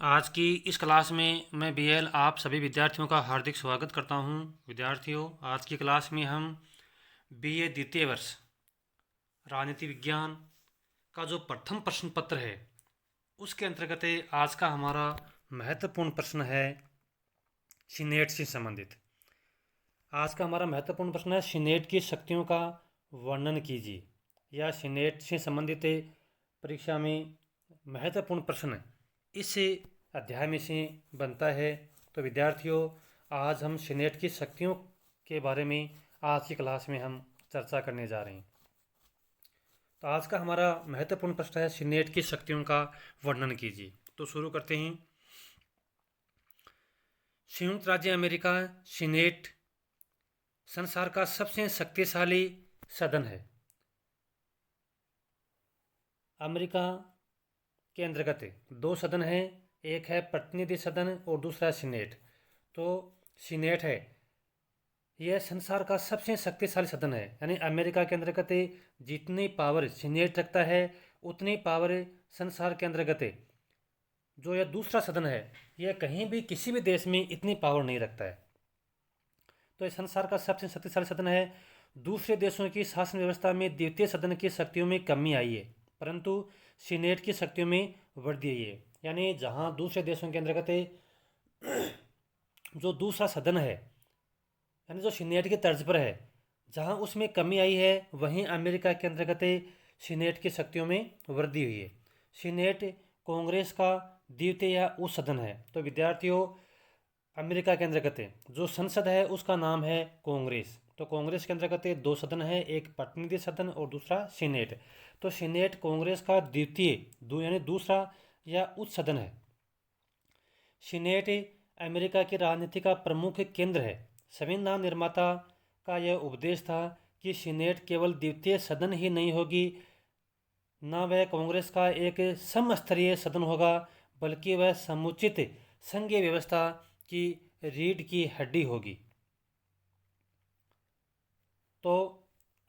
आज की इस क्लास में मैं बीएल आप सभी विद्यार्थियों का हार्दिक स्वागत करता हूं। विद्यार्थियों, आज की क्लास में हम बीए द्वितीय वर्ष राजनीति विज्ञान का जो प्रथम प्रश्न पत्र है उसके अंतर्गत आज का हमारा महत्वपूर्ण प्रश्न है सीनेट से संबंधित। आज का हमारा महत्वपूर्ण प्रश्न है सीनेट की शक्तियों का वर्णन कीजिए, या सीनेट से संबंधित परीक्षा में महत्वपूर्ण प्रश्न इस अध्याय में से बनता है। तो विद्यार्थियों, आज हम सीनेट की शक्तियों के बारे में आज की क्लास में हम चर्चा करने जा रहे हैं। तो आज का हमारा महत्वपूर्ण प्रश्न है सीनेट की शक्तियों का वर्णन कीजिए। तो शुरू करते हैं। संयुक्त राज्य अमेरिका सीनेट संसार का सबसे शक्तिशाली सदन है। अमेरिका के अंतर्गत दो सदन हैं, एक है प्रतिनिधि सदन और दूसरा है सीनेट। तो सीनेट है यह संसार का सबसे शक्तिशाली सदन है, यानी अमेरिका के अंतर्गत जितनी पावर सीनेट रखता है उतनी पावर संसार के अंतर्गत जो यह दूसरा सदन है यह कहीं भी किसी भी देश में इतनी पावर नहीं रखता है। तो यह संसार का सबसे शक्तिशाली सदन है। दूसरे देशों की शासन व्यवस्था में द्वितीय सदन की शक्तियों में कमी आई है, परंतु सीनेट की शक्तियों में वृद्धि हुई है। यानी जहाँ दूसरे देशों के अंतर्गत जो दूसरा सदन है, यानी जो सीनेट की तर्ज पर है, जहाँ उसमें कमी आई है वहीं अमेरिका के अंतर्गत सीनेट की शक्तियों में वृद्धि हुई है। सीनेट कांग्रेस का द्वितीय या उच्च सदन है। तो विद्यार्थियों, अमेरिका के अंतर्गत जो संसद है उसका नाम है कांग्रेस। तो कांग्रेस के अंतर्गत दो सदन है, एक प्रतिनिधि सदन और दूसरा सीनेट। तो सीनेट कांग्रेस का द्वितीय यानी दूसरा या उच्च सदन है। सीनेट अमेरिका की राजनीति का प्रमुख केंद्र है। संविधान निर्माता का यह उपदेश था कि सीनेट केवल द्वितीय सदन ही नहीं होगी, न वह कांग्रेस का एक समस्तरीय सदन होगा, बल्कि वह समुचित संघीय व्यवस्था की रीढ़ की हड्डी होगी। तो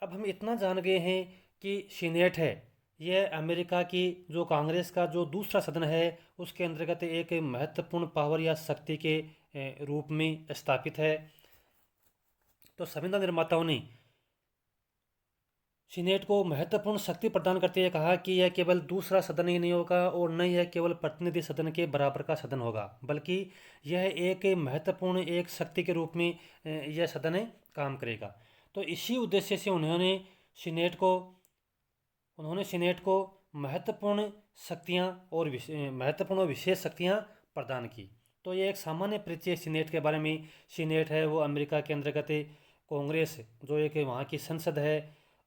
अब हम इतना जान गए हैं कि सीनेट है यह अमेरिका की जो कांग्रेस का जो दूसरा सदन है उसके अंतर्गत एक महत्वपूर्ण पावर या शक्ति के रूप में स्थापित है। तो संविधान निर्माताओं ने सीनेट को महत्वपूर्ण शक्ति प्रदान करते हुए कहा कि यह केवल दूसरा सदन ही नहीं होगा और न यह केवल प्रतिनिधि सदन के बराबर का सदन होगा, बल्कि यह एक महत्वपूर्ण एक शक्ति के रूप में यह सदन काम करेगा। तो इसी उद्देश्य से उन्होंने सीनेट को महत्वपूर्ण शक्तियाँ और महत्वपूर्ण और विशेष शक्तियाँ प्रदान की। तो ये एक सामान्य परिचय सीनेट के बारे में। सीनेट है वो अमेरिका के अंतर्गत कांग्रेस जो एक वहाँ की संसद है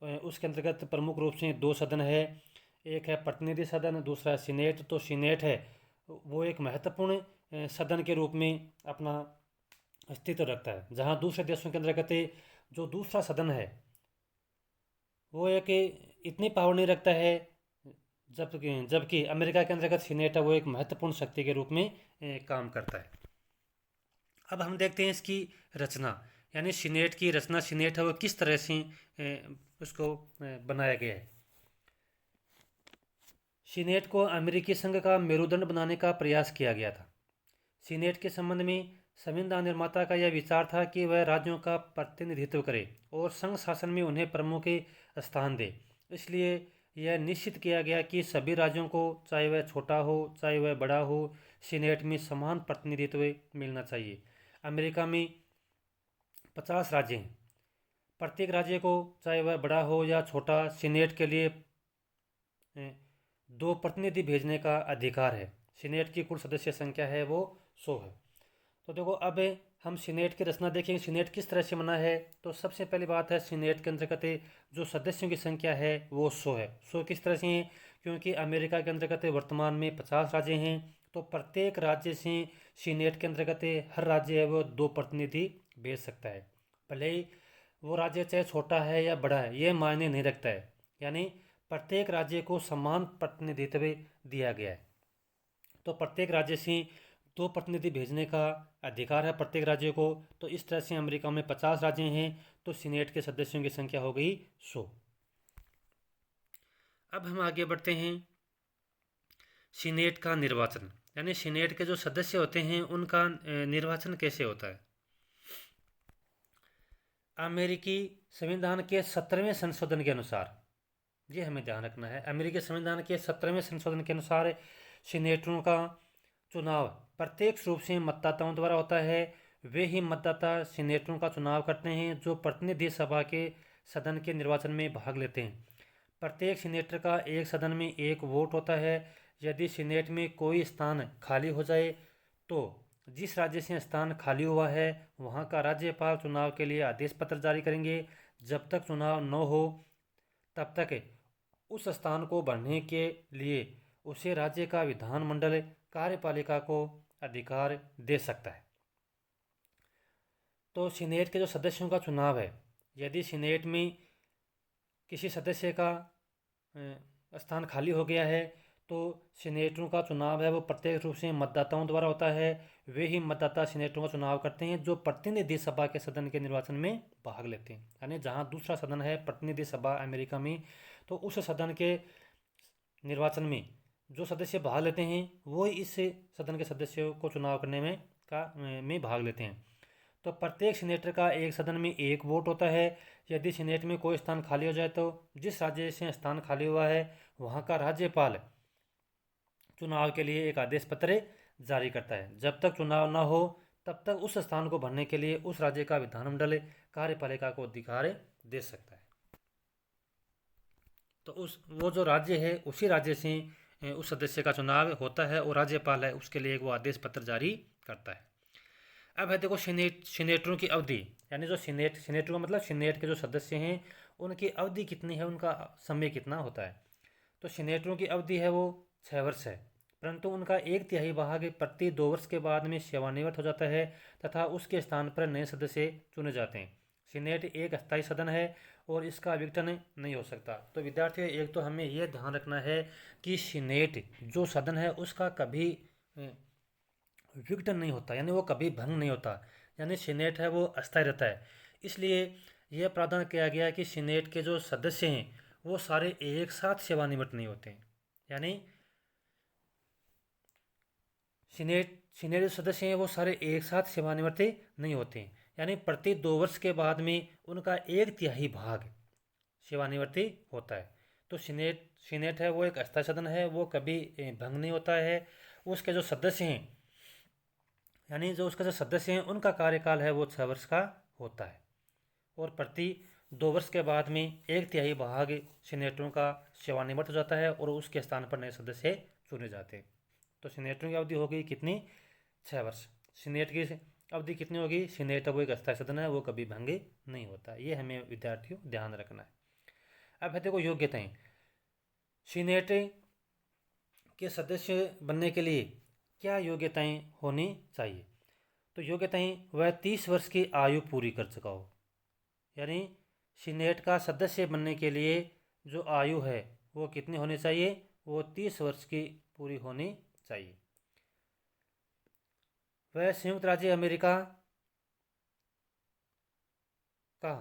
उसके अंतर्गत प्रमुख रूप से दो सदन है, एक है प्रतिनिधि सदन, दूसरा है सीनेट। तो सीनेट है वो एक महत्वपूर्ण सदन के रूप में अपना अस्तित्व रखता है, जहाँ दूसरे देशों के अंतर्गत जो दूसरा सदन है वो एक इतनी पावर नहीं रखता है, जबकि अमेरिका के अंतर्गत सीनेट है वो एक महत्वपूर्ण शक्ति के रूप में काम करता है। अब हम देखते हैं इसकी रचना, यानी सीनेट की रचना, सीनेट है वो किस तरह से उसको बनाया गया है। सीनेट को अमेरिकी संघ का मेरुदंड बनाने का प्रयास किया गया था। सीनेट के संबंध में संविधान निर्माता का यह विचार था कि वह राज्यों का प्रतिनिधित्व करे और संघ शासन में उन्हें प्रमुख स्थान दे। इसलिए यह निश्चित किया गया कि सभी राज्यों को, चाहे वह छोटा हो चाहे वह बड़ा हो, सीनेट में समान प्रतिनिधित्व मिलना चाहिए। अमेरिका में 50 राज्य हैं। प्रत्येक राज्य को, चाहे वह बड़ा हो या छोटा, सीनेट के लिए 2 प्रतिनिधि भेजने का अधिकार है। सीनेट की कुल सदस्य संख्या है वो 100 है। तो देखो, अब हम सीनेट की रचना देखेंगे, सीनेट किस तरह से बना है। तो सबसे पहली बात है, सीनेट के अंतर्गत जो सदस्यों की संख्या है वो 100 है। 100 किस तरह से है, क्योंकि अमेरिका के अंतर्गत वर्तमान में 50 राज्य हैं। तो प्रत्येक राज्य से सीनेट के अंतर्गत हर राज्य है वो 2 प्रतिनिधि भेज सकता है, भले ही वो राज्य चाहे छोटा है या बड़ा है, ये मायने नहीं रखता है। यानी प्रत्येक राज्य को समान प्रतिनिधित्व दिया गया है। तो प्रत्येक राज्य से 2 प्रतिनिधि भेजने का अधिकार है प्रत्येक राज्य को। तो इस तरह से अमेरिका में 50 राज्य हैं, तो सीनेट के सदस्यों की संख्या हो गई 100। अब हम आगे बढ़ते हैं। सीनेट का निर्वाचन, यानी सीनेट के जो सदस्य होते हैं उनका निर्वाचन कैसे होता है। अमेरिकी संविधान के 17वें संशोधन के अनुसार, ये हमें ध्यान रखना है, अमेरिकी संविधान के 17वें संशोधन के अनुसार सीनेटरों का चुनाव प्रत्यक्ष रूप से मतदाताओं द्वारा होता है। वे ही मतदाता सीनेटरों का चुनाव करते हैं जो प्रतिनिधि सभा के सदन के निर्वाचन में भाग लेते हैं। प्रत्येक सीनेटर का एक सदन में एक वोट होता है। यदि सीनेट में कोई स्थान खाली हो जाए तो जिस राज्य से स्थान खाली हुआ है वहाँ का राज्यपाल चुनाव के लिए आदेश पत्र जारी करेंगे। जब तक चुनाव न हो तब तक उस स्थान को भरने के लिए उसे राज्य का विधानमंडल कार्यपालिका को अधिकार दे सकता है। तो सीनेट के जो सदस्यों का चुनाव है, यदि सीनेट में किसी सदस्य का स्थान खाली हो गया है तो सीनेटरों का चुनाव है वो प्रत्यक्ष रूप से मतदाताओं द्वारा होता है। वे ही मतदाता सीनेटरों का चुनाव करते हैं जो प्रतिनिधि सभा के सदन के निर्वाचन में भाग लेते हैं। यानी जहां दूसरा सदन है प्रतिनिधि सभा अमेरिका में, तो उस सदन के निर्वाचन में जो सदस्य भाग लेते हैं वो इस सदन के सदस्यों को चुनाव करने में भाग लेते हैं। तो प्रत्येक सीनेटर का एक सदन में एक वोट होता है। यदि सीनेट में कोई स्थान खाली हो जाए तो जिस राज्य से स्थान खाली हुआ है वहाँ का राज्यपाल चुनाव के लिए एक आदेश पत्र जारी करता है। जब तक चुनाव न हो तब तक उस स्थान को भरने के लिए उस राज्य का विधानमंडल कार्यपालिका को अधिकार दे सकता है। तो वो जो राज्य है उसी राज्य से उस सदस्य का चुनाव होता है और राज्यपाल है उसके लिए वो आदेश पत्र जारी करता है। अब है देखो सीनेटरों की अवधि, यानी जो सीनेटर का मतलब सीनेट के जो सदस्य हैं उनकी अवधि कितनी है, उनका समय कितना होता है। तो सीनेटरों की अवधि है वो 6 वर्ष है, परंतु उनका 1/3 भाग प्रति 2 वर्ष के बाद में सेवानिवृत्त हो जाता है तथा उसके स्थान पर नए सदस्य चुने जाते हैं। सीनेट एक अस्थायी सदन है और इसका विघटन नहीं हो सकता। तो विद्यार्थियों एक तो हमें यह ध्यान रखना है कि सीनेट जो सदन है उसका कभी विघटन नहीं होता, यानी वो कभी भंग नहीं होता, यानी सीनेट है वो अस्थायी रहता है। इसलिए यह प्रावधान किया गया कि सीनेट के जो सदस्य हैं वो सारे एक साथ सेवानिवृत्त नहीं होते हैं। यानी सीनेट जो सदस्य हैं वो सारे एक साथ सेवानिवृत्त नहीं होते हैं, यानी प्रति 2 वर्ष के बाद में उनका 1/3 भाग सेवानिवृत्ति होता है। तो सीनेट है वो एक अस्थायी सदन है, वो कभी भंग नहीं होता है। उसके जो सदस्य हैं यानी जो उसके जो सदस्य हैं उनका कार्यकाल है वो 6 वर्ष का होता है और प्रति 2 वर्ष के बाद में 1/3 भाग सीनेटरों का सेवानिवृत्त हो जाता है और उसके स्थान पर नए सदस्य चुने जाते हैं। तो सीनेटरों की अवधि हो गई कितनी, 6 वर्ष। सीनेट की अवधि कितनी होगी, सीनेट वो एक अस्थायी सदन है वो कभी भंग नहीं होता। ये हमें विद्यार्थियों ध्यान रखना है। अब है देखो योग्यताएं। सीनेट के सदस्य बनने के लिए क्या योग्यताएं होनी चाहिए। तो योग्यताएं वह 30 वर्ष की आयु पूरी कर चुका हो, यानी सीनेट का सदस्य बनने के लिए जो आयु है वो कितनी होनी चाहिए, वो 30 वर्ष की पूरी होनी चाहिए। वह संयुक्त राज्य अमेरिका का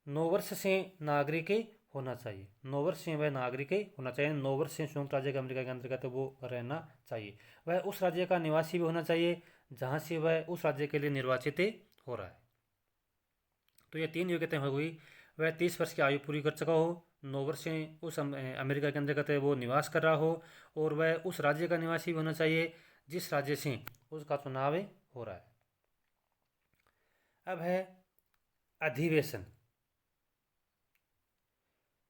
9 वर्ष से नागरिक होना चाहिए। 9 वर्ष से वह नागरिक होना चाहिए, 9 वर्ष से संयुक्त राज्य अमेरिका के अंतर्गत वो रहना चाहिए। वह उस राज्य का निवासी भी होना चाहिए जहाँ से वह उस राज्य के लिए निर्वाचित हो रहा है। तो ये 3 योग्यताएं हो गई। वह 30 वर्ष की आयु पूरी कर चुका हो, 9 वर्ष से उस अमेरिका के अंतर्गत वो निवास कर रहा हो और वह उस राज्य का निवासी भी होना चाहिए जिस राज्य से उसका चुनाव हो रहा है। अब है अधिवेशन।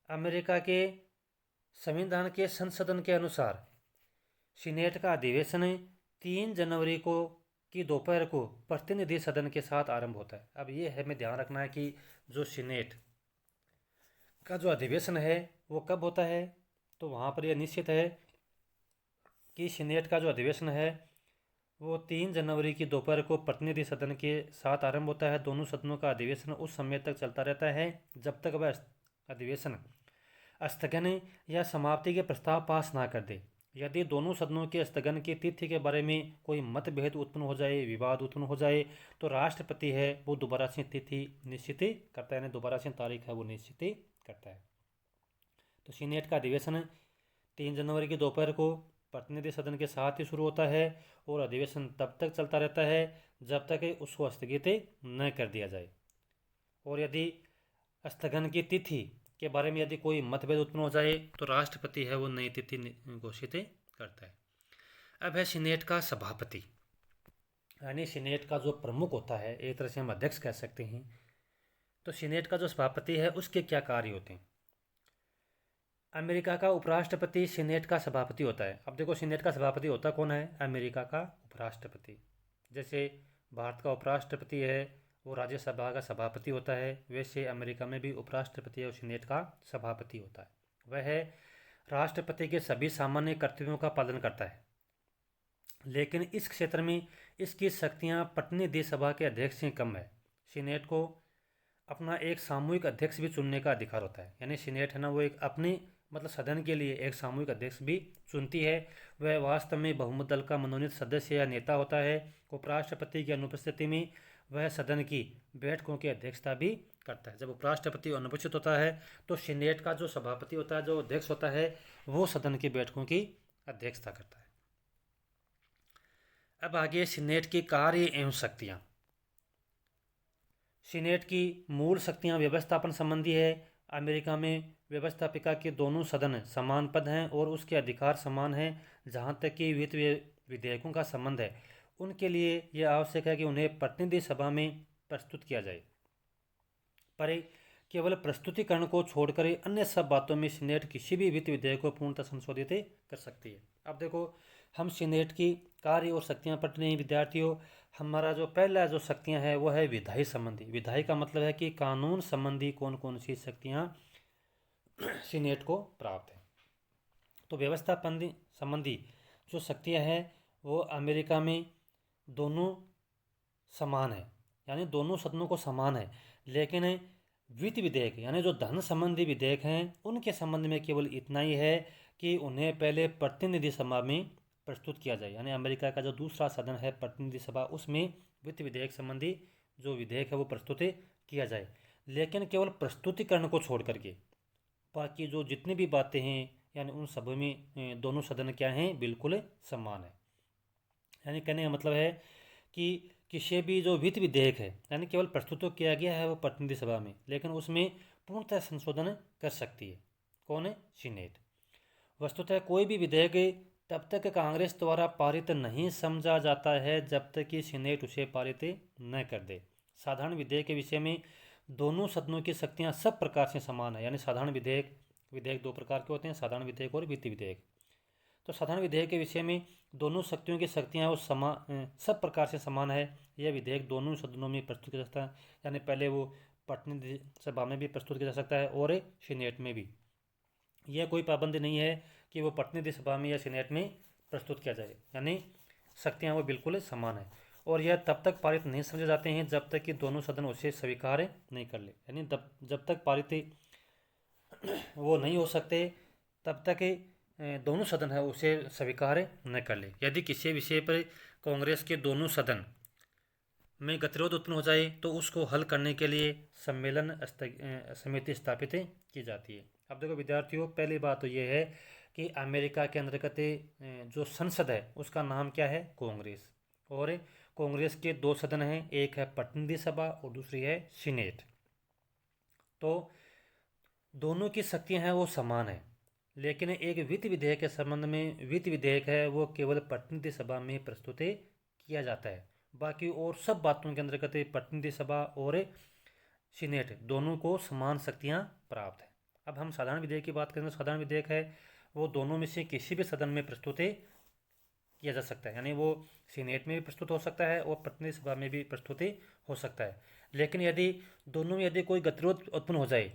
अमेरिका के संविधान के संशोधन के अनुसार सीनेट का अधिवेशन 3 जनवरी की दोपहर को प्रतिनिधि सदन के साथ आरंभ होता है। अब ये हमें ध्यान रखना है कि जो सीनेट का जो अधिवेशन है वो कब होता है। तो वहाँ पर यह निश्चित है कि सीनेट का जो अधिवेशन है वो 3 जनवरी की दोपहर को प्रतिनिधि सदन के साथ आरंभ होता है। दोनों सदनों का अधिवेशन उस समय तक चलता रहता है जब तक वह अधिवेशन स्थगन या समाप्ति के प्रस्ताव पास ना कर दे। यदि दोनों सदनों के स्थगन की तिथि के बारे में कोई मतभेद उत्पन्न हो जाए, विवाद उत्पन्न हो जाए, तो राष्ट्रपति है वो दोबारा से तिथि निश्चित करता है, यानी दोबारा से तारीख है वो निश्चित करता है। तो सीनेट का अधिवेशन 3 जनवरी की दोपहर को प्रतिनिधि सदन के साथ ही शुरू होता है और अधिवेशन तब तक चलता रहता है जब तक उसको स्थगित न कर दिया जाए। और यदि स्थगन की तिथि के बारे में यदि कोई मतभेद उत्पन्न हो जाए तो राष्ट्रपति है वो नई तिथि घोषित करता है। अब है सीनेट का सभापति, यानी सीनेट का जो प्रमुख होता है, एक तरह से हम अध्यक्ष कह सकते हैं। तो सीनेट का जो सभापति है उसके क्या कार्य होते हैं। अमेरिका का उपराष्ट्रपति सीनेट का सभापति होता है। अब देखो, सीनेट का सभापति होता कौन है? अमेरिका का उपराष्ट्रपति। जैसे भारत का उपराष्ट्रपति है वो राज्यसभा का सभापति होता है, वैसे अमेरिका में भी उपराष्ट्रपति और सीनेट का सभापति होता है। वह राष्ट्रपति के सभी सामान्य कर्तव्यों का पालन करता है, लेकिन इस क्षेत्र में इसकी शक्तियां प्रतिनिधि सभा के अध्यक्ष से कम है। सीनेट को अपना एक सामूहिक अध्यक्ष भी चुनने का अधिकार होता है, यानी सीनेट है ना, वो एक अपने मतलब सदन के लिए एक सामूहिक अध्यक्ष भी चुनती है। वह वास्तव में बहुमत दल का मनोनीत सदस्य या नेता होता है। उपराष्ट्रपति की अनुपस्थिति में वह सदन की बैठकों की अध्यक्षता भी करता है। जब उपराष्ट्रपति अनुपस्थित होता है तो सीनेट का जो सभापति होता है, जो अध्यक्ष होता है, वो सदन की बैठकों की अध्यक्षता करता है। अब आगे सीनेट की कार्य एवं शक्तियाँ। सीनेट की मूल शक्तियाँ व्यवस्थापन संबंधी है। अमेरिका में व्यवस्थापिका के दोनों सदन समान पद हैं और उसके अधिकार समान हैं। जहाँ तक कि वित्त विधेयकों का संबंध है, उनके लिए यह आवश्यक है कि उन्हें प्रतिनिधि सभा में प्रस्तुत किया जाए, पर केवल प्रस्तुतिकरण को छोड़कर अन्य सब बातों में सीनेट किसी भी वित्त विधेयक को पूर्णतः संशोधित कर सकती है। अब देखो, हम सीनेट की कार्य और शक्तियाँ पढ़ रहे हैं विद्यार्थियों। हमारा जो पहला जो शक्तियाँ हैं वो है विधायी संबंधी। विधायी का मतलब है कि कानून संबंधी कौन कौन सी शक्तियाँ सीनेट को प्राप्त है। तो व्यवस्थापन संबंधी जो शक्तियाँ हैं वो अमेरिका में दोनों समान है, यानी दोनों सदनों को समान है। लेकिन वित्त विधेयक यानी जो धन संबंधी विधेयक हैं उनके संबंध में केवल इतना ही है कि उन्हें पहले प्रतिनिधि सभा में प्रस्तुत किया जाए। यानी अमेरिका का जो दूसरा सदन है प्रतिनिधि सभा, उसमें वित्त विधेयक संबंधी जो विधेयक है वो प्रस्तुत किया जाए, लेकिन केवल प्रस्तुतिकरण को छोड़ करके बाकी जो जितनी भी बातें हैं यानी उन सब में दोनों सदन क्या हैं, बिल्कुल समान है। यानी कहने का मतलब है कि किसी भी जो वित्त विधेयक है यानी केवल प्रस्तुत तो किया गया है वो प्रतिनिधि सभा में, लेकिन उसमें पूर्णतः संशोधन कर सकती है कौन है? सीनेट। वस्तुतः कोई भी विधेयक तब तक कांग्रेस द्वारा पारित नहीं समझा जाता है जब तक कि सीनेट उसे पारित न कर दे। साधारण विधेयक के विषय में दोनों सदनों की शक्तियां सब प्रकार से समान है। यानी साधारण विधेयक दो प्रकार के होते हैं, साधारण विधेयक और वित्त विधेयक। तो साधारण विधेयक के विषय में दोनों शक्तियों की शक्तियां वो सब प्रकार से समान है। यह विधेयक दोनों सदनों में प्रस्तुत किया जा सकता है, यानी पहले वो प्रतिनिधि सभा में भी प्रस्तुत किया जा सकता है और सीनेट में भी। यह कोई पाबंदी नहीं है कि वो प्रतिनिधि सभा में या सीनेट में प्रस्तुत किया जाए, यानी शक्तियाँ वो बिल्कुल समान है। और यह तब तक पारित नहीं समझे जाते हैं जब तक कि दोनों सदन उसे स्वीकार नहीं कर ले। यानी जब तक पारित वो नहीं हो सकते तब तक दोनों सदन है उसे स्वीकार न कर ले। यदि किसी विषय पर कांग्रेस के दोनों सदन में गतिरोध उत्पन्न हो जाए तो उसको हल करने के लिए सम्मेलन समिति स्थापित की जाती है। अब देखो विद्यार्थियों, पहली बात तो ये है कि अमेरिका के अंतर्गत जो संसद है उसका नाम क्या है? कांग्रेस। और कांग्रेस के दो सदन हैं, एक है प्रतिनिधि सभा और दूसरी है सीनेट। तो दोनों की शक्तियां हैं वो समान है, लेकिन एक वित्त विधेयक के संबंध में वित्त विधेयक है वो केवल प्रतिनिधि सभा में प्रस्तुत किया जाता है। बाकी और सब बातों के अंतर्गत प्रतिनिधि सभा और सीनेट दोनों को समान शक्तियां प्राप्त है। अब हम साधारण विधेयक की बात करें तो साधारण विधेयक है वो दोनों में से किसी भी सदन में प्रस्तुत किया जा सकता है, यानी वो सीनेट में भी प्रस्तुत हो सकता है और प्रतिनिधि सभा में भी प्रस्तुत हो सकता है। लेकिन यदि दोनों में यदि कोई गतिरोध उत्पन्न हो जाए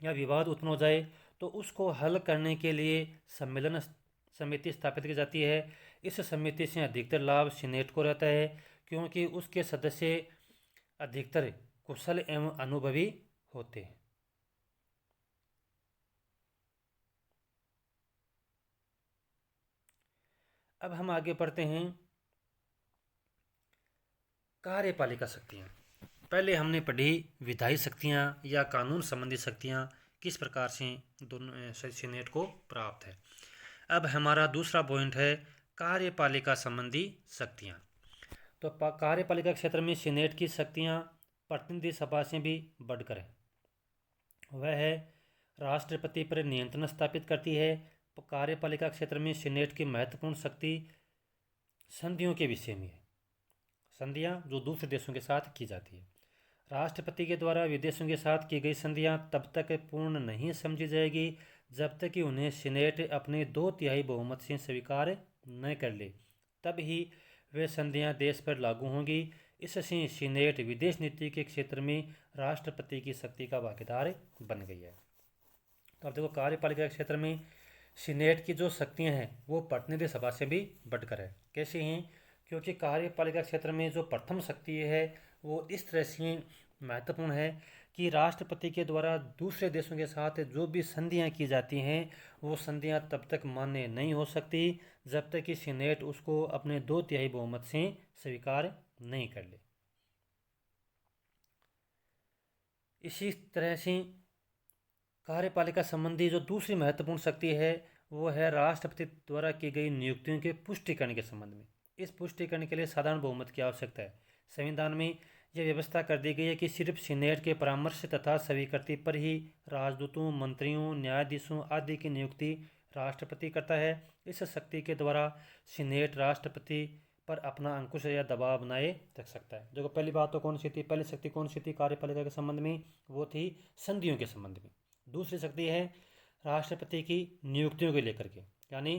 या विवाद उत्पन्न हो जाए तो उसको हल करने के लिए सम्मेलन समिति स्थापित की जाती है। इस समिति से अधिकतर लाभ सीनेट को रहता है क्योंकि उसके सदस्य अधिकतर कुशल एवं अनुभवी होते हैं। अब हम आगे बढ़ते हैं कार्यपालिका शक्तियाँ। पहले हमने पढ़ी विधायी शक्तियाँ या कानून संबंधी शक्तियाँ किस प्रकार से दोनों सीनेट को प्राप्त है। अब हमारा दूसरा पॉइंट है कार्यपालिका संबंधी शक्तियाँ। तो कार्यपालिका क्षेत्र में सीनेट की शक्तियाँ प्रतिनिधि सभा से भी बढ़कर है। वह है राष्ट्रपति पर नियंत्रण स्थापित करती है। कार्यपालिका क्षेत्र में सीनेट की महत्वपूर्ण शक्ति संधियों के विषय में है। संधियाँ जो दूसरे देशों के साथ की जाती है। राष्ट्रपति के द्वारा विदेशों के साथ की गई संधियाँ तब तक पूर्ण नहीं समझी जाएगी जब तक कि उन्हें सीनेट अपने 2/3 बहुमत से स्वीकार न कर ले, तब ही वे संधियाँ देश पर लागू होंगी। इससे सीनेट विदेश नीति के क्षेत्र में राष्ट्रपति की शक्ति का भागीदार बन गई है। तो अब देखो कार्यपालिका के क्षेत्र में सीनेट की जो शक्तियाँ हैं वो प्रतिनिधि सभा से भी बढ़कर है। कैसे हैं? क्योंकि कार्यपालिका क्षेत्र में जो प्रथम शक्ति है वो इस तरह से महत्वपूर्ण है कि राष्ट्रपति के द्वारा दूसरे देशों के साथ जो भी संधियाँ की जाती हैं वो संधियाँ तब तक मान्य नहीं हो सकती जब तक कि सीनेट उसको अपने 2/3 बहुमत से स्वीकार नहीं कर ले। इसी तरह से कार्यपालिका संबंधी जो दूसरी महत्वपूर्ण शक्ति है वो है राष्ट्रपति द्वारा की गई नियुक्तियों के पुष्टिकरण के संबंध में। इस पुष्टिकरण के लिए साधारण बहुमत की आवश्यकता है। संविधान में यह व्यवस्था कर दी गई है कि सिर्फ सीनेट के परामर्श तथा स्वीकृति पर ही राजदूतों, मंत्रियों, न्यायाधीशों आदि की नियुक्ति राष्ट्रपति करता है। इस शक्ति के द्वारा सीनेट राष्ट्रपति पर अपना अंकुश या दबाव बनाए रख सकता है। देखो पहली बात तो कौन सी थी, पहली शक्ति कौन सी थी कार्यपालिका के संबंध में? वो थी संधियों के संबंध में। दूसरी शक्ति है राष्ट्रपति की नियुक्तियों को लेकर के, यानी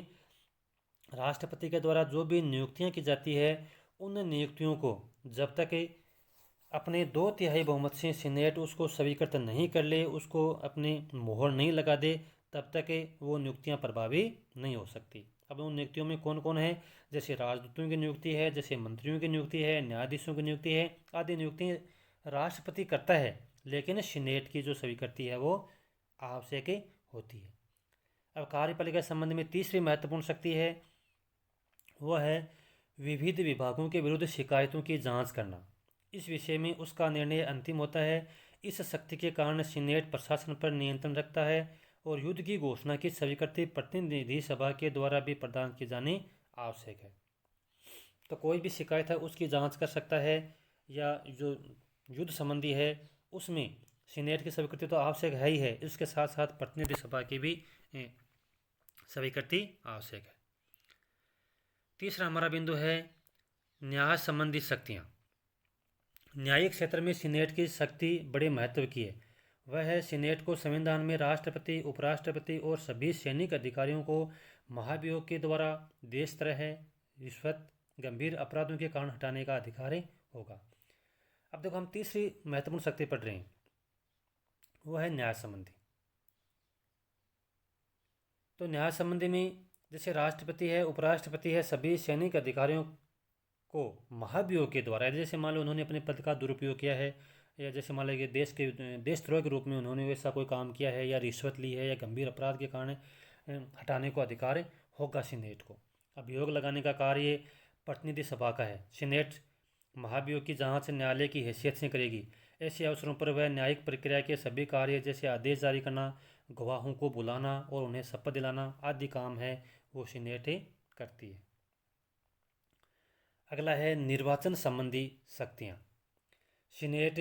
राष्ट्रपति के द्वारा जो भी नियुक्तियां की जाती है उन नियुक्तियों को जब तक अपने 2/3 बहुमत से सीनेट उसको स्वीकृत नहीं कर ले, उसको अपनी मोहर नहीं लगा दे, तब तक वो नियुक्तियां प्रभावी नहीं हो सकती। अब उन नियुक्तियों में कौन कौन है? जैसे राजदूतों की नियुक्ति है, जैसे मंत्रियों की नियुक्ति है, न्यायाधीशों की नियुक्ति है, आदि नियुक्ति राष्ट्रपति करता है, लेकिन सीनेट की जो स्वीकृति है वो आवश्यक होती है। अब कार्यपालिका संबंध में तीसरी महत्वपूर्ण शक्ति है वह है विविध विभागों के विरुद्ध शिकायतों की जांच करना। इस विषय में उसका निर्णय अंतिम होता है। इस शक्ति के कारण सीनेट प्रशासन पर नियंत्रण रखता है और युद्ध की घोषणा की स्वीकृति प्रतिनिधि सभा के द्वारा भी प्रदान की जानी आवश्यक है। तो कोई भी शिकायत है उसकी जांच कर सकता है, या जो युद्ध संबंधी है उसमें सीनेट की स्वीकृति तो आवश्यक है ही है, इसके साथ साथ प्रतिनिधि सभा की भी स्वीकृति आवश्यक है। तीसरा हमारा बिंदु है न्याय संबंधी शक्तियाँ। न्यायिक क्षेत्र में सीनेट की शक्ति बड़े महत्व की है। वह है सीनेट को संविधान में राष्ट्रपति, उपराष्ट्रपति और सभी सैनिक अधिकारियों को महाभियोग के द्वारा देशद्रोह, रिश्वत, गंभीर अपराधों के कारण हटाने का अधिकार होगा। अब देखो हम तीसरी महत्वपूर्ण शक्ति पढ़ रहे हैं, वो है न्याय संबंधी। तो न्याय संबंधी में जैसे राष्ट्रपति है, उपराष्ट्रपति है, सभी सैनिक अधिकारियों को महाभियोग के द्वारा, जैसे मान लो उन्होंने अपने पद का दुरुपयोग किया है, या जैसे मान लीजिए देशद्रोह के रूप में उन्होंने वैसा कोई काम किया है, या रिश्वत ली है, या गंभीर अपराध के कारण हटाने को अधिकार होगा सीनेट को। अभियोग लगाने का कार्य प्रतिनिधि सभा का है। सीनेट महाभियोग की जांच न्यायालय की हैसियत से करेगी। ऐसे अवसरों पर वह न्यायिक प्रक्रिया के सभी कार्य जैसे आदेश जारी करना, गवाहों को बुलाना और उन्हें शपथ दिलाना आदि काम है वो सीनेट करती है। अगला है निर्वाचन संबंधी शक्तियाँ। सीनेट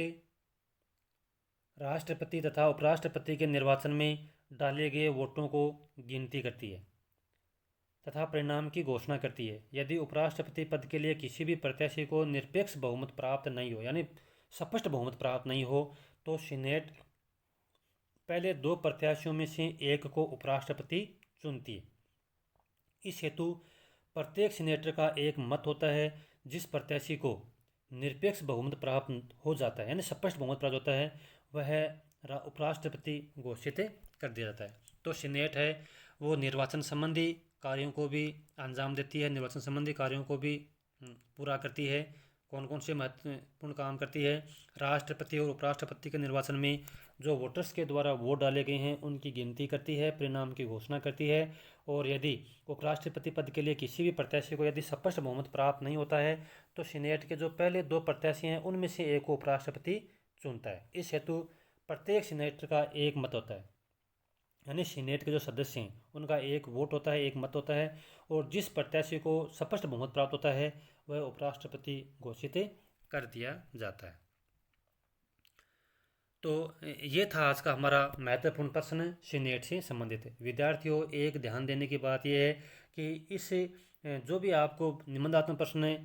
राष्ट्रपति तथा उपराष्ट्रपति के निर्वाचन में डाले गए वोटों को गिनती करती है तथा परिणाम की घोषणा करती है। यदि उपराष्ट्रपति पद के लिए किसी भी प्रत्याशी को निरपेक्ष बहुमत प्राप्त नहीं हो, यानी स्पष्ट बहुमत प्राप्त नहीं हो, तो सीनेट पहले 2 प्रत्याशियों में से एक को उपराष्ट्रपति चुनती है। इस हेतु प्रत्येक सीनेटर का एक मत होता है। जिस प्रत्याशी को निरपेक्ष बहुमत प्राप्त हो जाता है, यानी स्पष्ट बहुमत प्राप्त होता है, वह उपराष्ट्रपति घोषित कर दिया जाता है। तो सीनेट है वो निर्वाचन संबंधी कार्यों को भी अंजाम देती है, निर्वाचन संबंधी कार्यों को भी पूरा करती है। कौन कौन से महत्वपूर्ण काम करती है? राष्ट्रपति और उपराष्ट्रपति के निर्वाचन में जो वोटर्स के द्वारा वोट डाले गए हैं उनकी गिनती करती है, परिणाम की घोषणा करती है। और यदि उपराष्ट्रपति पद के लिए किसी भी प्रत्याशी को यदि स्पष्ट बहुमत प्राप्त नहीं होता है तो सीनेट के जो पहले 2 प्रत्याशी हैं उनमें से एक को उपराष्ट्रपति चुनता है। इस हेतु प्रत्येक सीनेटर का एक मत होता है। यानी सीनेट के जो सदस्य हैं उनका एक वोट होता है, एक मत होता है, और जिस प्रत्याशी को स्पष्ट बहुमत प्राप्त होता है वह उपराष्ट्रपति घोषित कर दिया जाता है। तो ये था आज का हमारा महत्वपूर्ण प्रश्न सीनेट से संबंधित। विद्यार्थियों, एक ध्यान देने की बात यह है कि इस जो भी आपको निबंधात्मक प्रश्न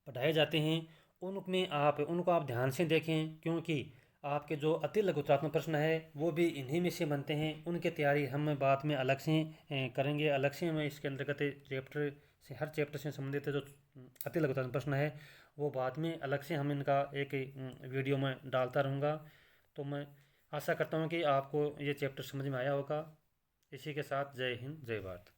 पढ़ाए जाते हैं उनको आप ध्यान से देखें, क्योंकि आपके जो अति लघुत्तरात्मक प्रश्न है वो भी इन्हीं में से बनते हैं। उनकी तैयारी हम बाद में अलग से करेंगे। अलग से मैं इसके अंतर्गत चैप्टर से, हर चैप्टर से संबंधित जो अति लघुत्तरात्मक प्रश्न है वो बाद में अलग से हम इनका एक वीडियो में डालता रहूँगा। तो मैं आशा करता हूँ कि आपको ये चैप्टर समझ में आया होगा। इसी के साथ जय हिंद, जय भारत।